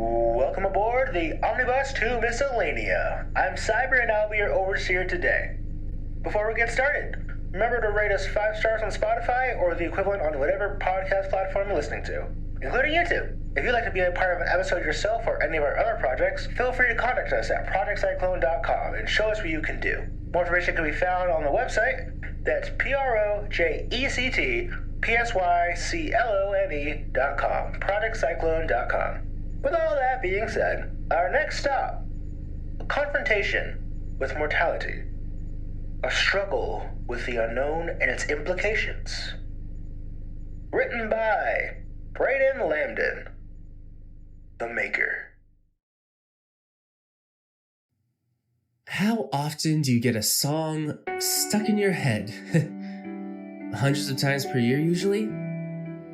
Welcome aboard the Omni-bus to Miscellanea. I'm Cyber and I'll be your overseer today. Before we get started, remember to rate us 5 stars on Spotify or the equivalent on whatever podcast platform you're listening to, including YouTube. If you'd like to be a part of an episode yourself or any of our other projects, feel free to contact us at projectcyclone.com and show us what you can do. More information can be found on the website. That's projectcyclone.com, projectcyclone.com. With all that being said, our next stop, a confrontation with mortality, a struggle with the unknown and its implications. Written by Braden Lambdin, the Maker. How often do you get a song stuck in your head? Hundreds of times per year usually?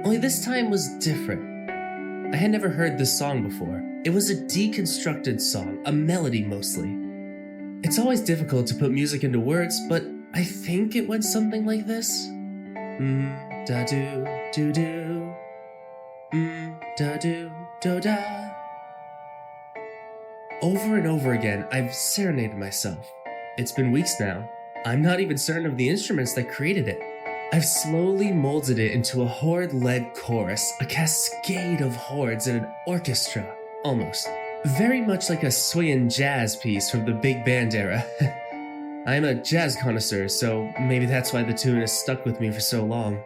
Only this time was different. I had never heard this song before. It was a deconstructed song, a melody mostly. It's always difficult to put music into words, but I think it went something like this. Da do do do. Da do do da. Over and over again, I've serenaded myself. It's been weeks now. I'm not even certain of the instruments that created it. I've slowly molded it into a horde-led chorus, a cascade of hordes in an orchestra, almost. Very much like a swingin' jazz piece from the big band era. I'm a jazz connoisseur, so maybe that's why the tune has stuck with me for so long.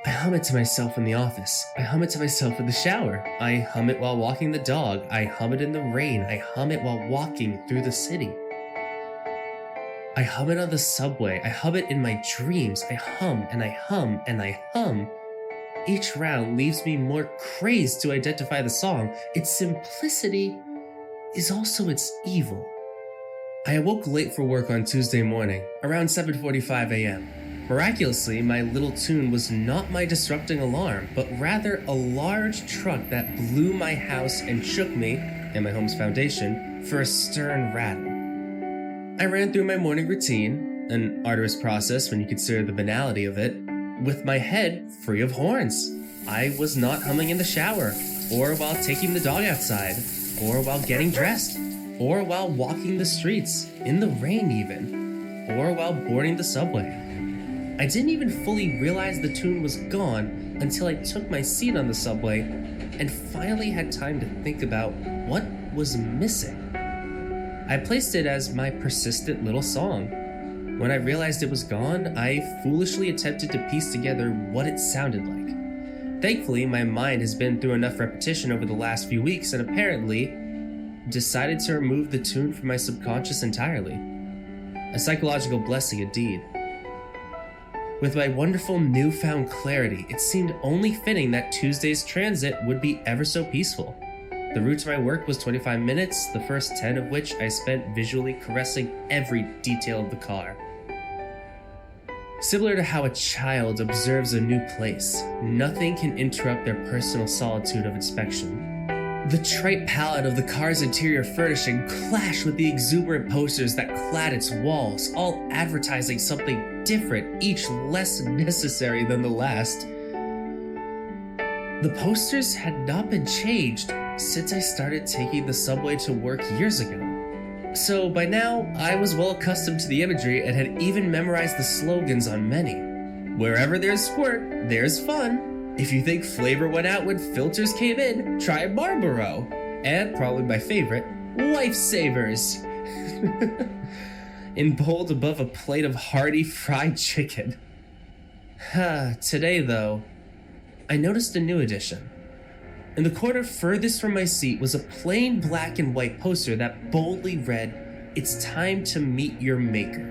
I hum it to myself in the office. I hum it to myself in the shower. I hum it while walking the dog. I hum it in the rain. I hum it while walking through the city. I hum it on the subway. I hum it in my dreams. I hum and I hum and I hum. Each round leaves me more crazed to identify the song. Its simplicity is also its evil. I awoke late for work on Tuesday morning, around 7:45 a.m. Miraculously, my little tune was not my disrupting alarm, but rather a large truck that blew my house and shook me, and my home's foundation, for a stern rattle. I ran through my morning routine, an arduous process when you consider the banality of it, with my head free of horns. I was not humming in the shower, or while taking the dog outside, or while getting dressed, or while walking the streets, in the rain even, or while boarding the subway. I didn't even fully realize the tune was gone until I took my seat on the subway and finally had time to think about what was missing. I placed it as my persistent little song. When I realized it was gone, I foolishly attempted to piece together what it sounded like. Thankfully, my mind has been through enough repetition over the last few weeks and apparently decided to remove the tune from my subconscious entirely. A psychological blessing indeed. With my wonderful newfound clarity, it seemed only fitting that Tuesday's transit would be ever so peaceful. The route to my work was 25 minutes, the first 10 of which I spent visually caressing every detail of the car. Similar to how a child observes a new place, nothing can interrupt their personal solitude of inspection. The trite palette of the car's interior furnishing clashed with the exuberant posters that clad its walls, all advertising something different, each less necessary than the last. The posters had not been changed since I started taking the subway to work years ago. So by now, I was well accustomed to the imagery and had even memorized the slogans on many. Wherever there's squirt, there's fun. If you think flavor went out when filters came in, try Marlboro. And probably my favorite, Lifesavers. In bold above a plate of hearty fried chicken. Today though, I noticed a new addition. In the corner furthest from my seat was a plain black and white poster that boldly read, "It's time to meet your maker."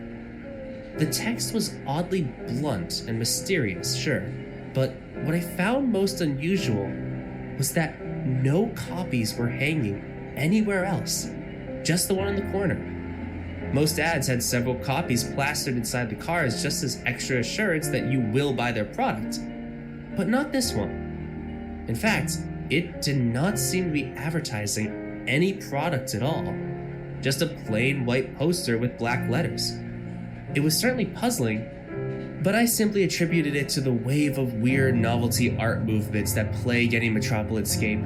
The text was oddly blunt and mysterious, sure, but what I found most unusual was that no copies were hanging anywhere else, just the one in the corner. Most ads had several copies plastered inside the cars just as extra assurance that you will buy their product, but not this one. In fact, it did not seem to be advertising any product at all, just a plain white poster with black letters. It was certainly puzzling, but I simply attributed it to the wave of weird novelty art movements that plague any metropolitanscape.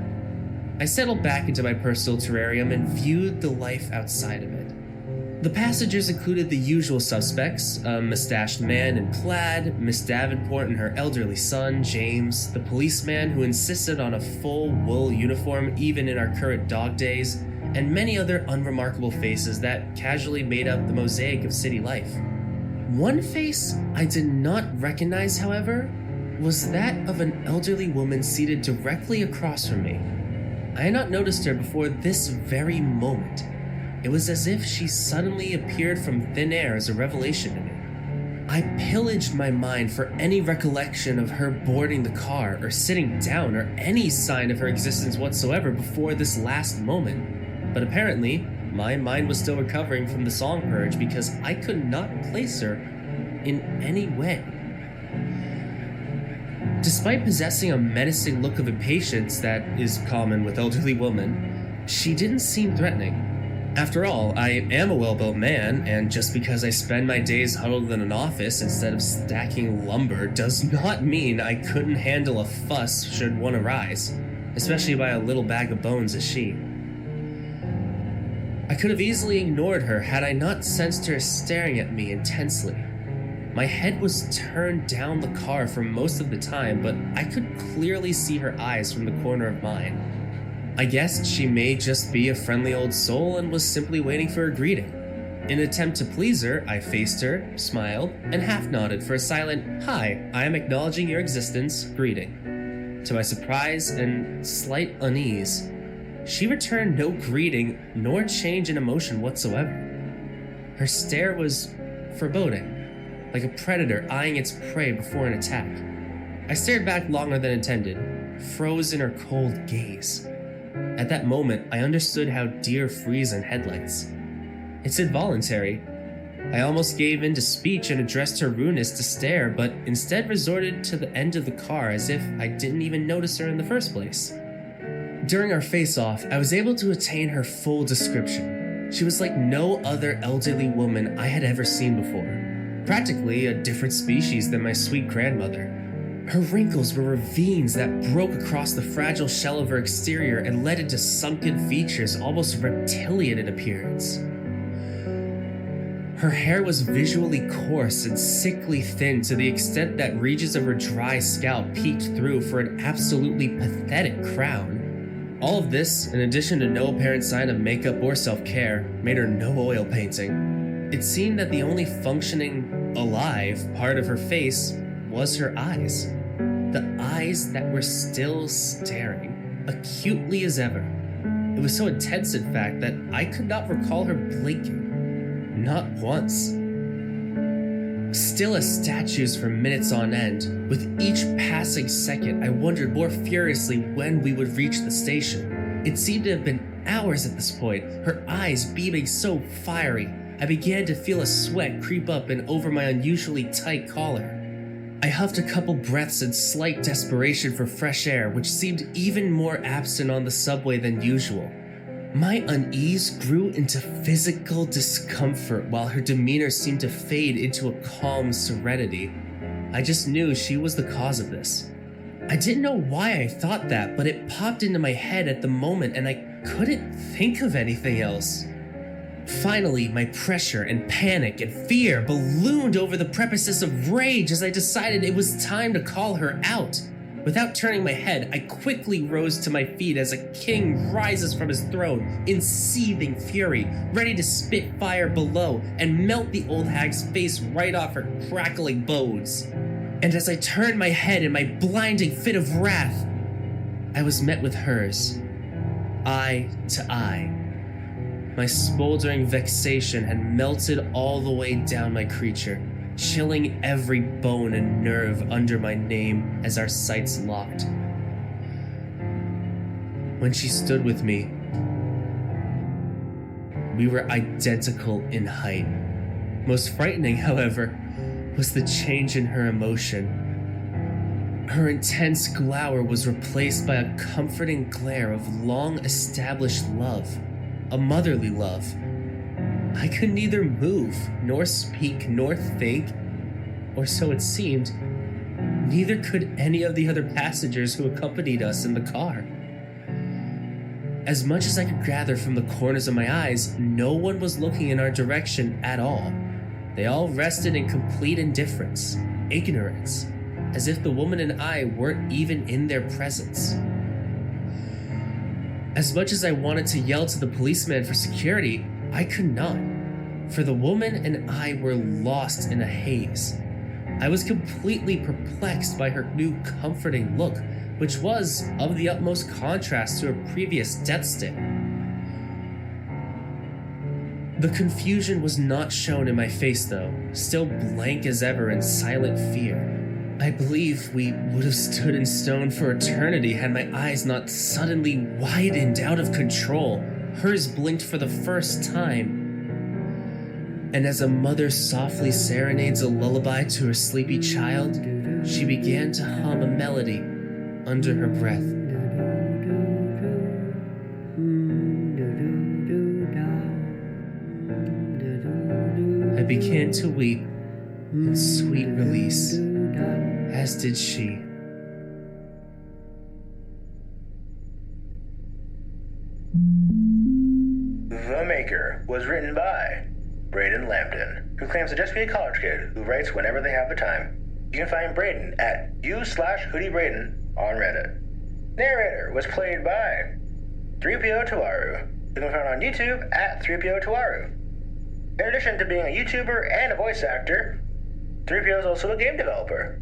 I settled back into my personal terrarium and viewed the life outside of it. The passengers included the usual suspects, a mustached man in plaid, Miss Davenport and her elderly son, James, the policeman who insisted on a full wool uniform even in our current dog days, and many other unremarkable faces that casually made up the mosaic of city life. One face I did not recognize, however, was that of an elderly woman seated directly across from me. I had not noticed her before this very moment. It was as if she suddenly appeared from thin air as a revelation to me. I pillaged my mind for any recollection of her boarding the car or sitting down or any sign of her existence whatsoever before this last moment. But apparently, my mind was still recovering from the song purge because I could not place her in any way. Despite possessing a menacing look of impatience that is common with elderly women, she didn't seem threatening. After all, I am a well-built man, and just because I spend my days huddled in an office instead of stacking lumber does not mean I couldn't handle a fuss should one arise, especially by a little bag of bones as she. I could have easily ignored her had I not sensed her staring at me intensely. My head was turned down the car for most of the time, but I could clearly see her eyes from the corner of mine. I guessed she may just be a friendly old soul and was simply waiting for a greeting. In an attempt to please her, I faced her, smiled, and half nodded for a silent, "Hi, I am acknowledging your existence," greeting. To my surprise and slight unease, she returned no greeting nor change in emotion whatsoever. Her stare was foreboding, like a predator eyeing its prey before an attack. I stared back longer than intended, froze in her cold gaze. At that moment, I understood how deer freeze in headlights. It's involuntary. I almost gave in to speech and addressed her rudeness to stare, but instead resorted to the end of the car as if I didn't even notice her in the first place. During our face-off, I was able to attain her full description. She was like no other elderly woman I had ever seen before. Practically a different species than my sweet grandmother. Her wrinkles were ravines that broke across the fragile shell of her exterior and led into sunken features almost reptilian in appearance. Her hair was visually coarse and sickly thin to the extent that regions of her dry scalp peeked through for an absolutely pathetic crown. All of this, in addition to no apparent sign of makeup or self-care, made her no oil painting. It seemed that the only functioning, alive part of her face was her eyes. The eyes that were still staring, acutely as ever. It was so intense, in fact, that I could not recall her blinking. Not once. Still as statues for minutes on end, with each passing second, I wondered more furiously when we would reach the station. It seemed to have been hours at this point, her eyes beaming so fiery. I began to feel a sweat creep up and over my unusually tight collar. I huffed a couple breaths in slight desperation for fresh air, which seemed even more absent on the subway than usual. My unease grew into physical discomfort while her demeanor seemed to fade into a calm serenity. I just knew she was the cause of this. I didn't know why I thought that, but it popped into my head at the moment and I couldn't think of anything else. Finally, my pressure and panic and fear ballooned over the precipice of rage as I decided it was time to call her out. Without turning my head, I quickly rose to my feet as a king rises from his throne in seething fury, ready to spit fire below and melt the old hag's face right off her crackling bones. And as I turned my head in my blinding fit of wrath, I was met with hers, eye to eye. My smoldering vexation had melted all the way down my creature, chilling every bone and nerve under my name as our sights locked. When she stood with me, we were identical in height. Most frightening, however, was the change in her emotion. Her intense glower was replaced by a comforting glare of long-established love. A motherly love. I could neither move, nor speak, nor think, or so it seemed. Neither could any of the other passengers who accompanied us in the car. As much as I could gather from the corners of my eyes, no one was looking in our direction at all. They all rested in complete indifference, ignorance, as if the woman and I weren't even in their presence. As much as I wanted to yell to the policeman for security, I could not, for the woman and I were lost in a haze. I was completely perplexed by her new comforting look, which was of the utmost contrast to her previous death stare. The confusion was not shown in my face though, still blank as ever in silent fear. I believe we would have stood in stone for eternity had my eyes not suddenly widened out of control. Hers blinked for the first time. And as a mother softly serenades a lullaby to her sleepy child, she began to hum a melody under her breath. I began to weep in sweet release, as did she. The Maker was written by Braden Lambdin, who claims to just be a college kid who writes whenever they have the time. You can find Braden at u/HoodieBraden on Reddit. Narrator was played by ThreepioToaru, who can be found on YouTube at ThreepioToaru. In addition to being a YouTuber and a voice actor, Threepio is also a game developer.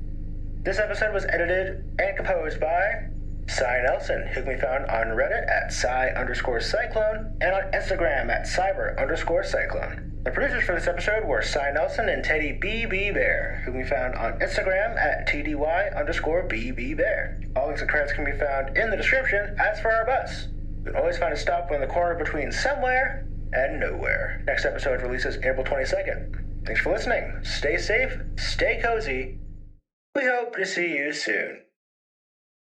This episode was edited and composed by Cy Nelson, who can be found on Reddit at Cy_Cyclone and on Instagram at Cyber_Cyclone. The producers for this episode were Cy Nelson and Teddy BBBear, who can be found on Instagram at TDY_BBBear. All links and credits can be found in the description. As for our bus, you can always find a stop on the corner between somewhere and nowhere. Next episode releases April 22nd. Thanks for listening. Stay safe, stay cozy. We hope to see you soon.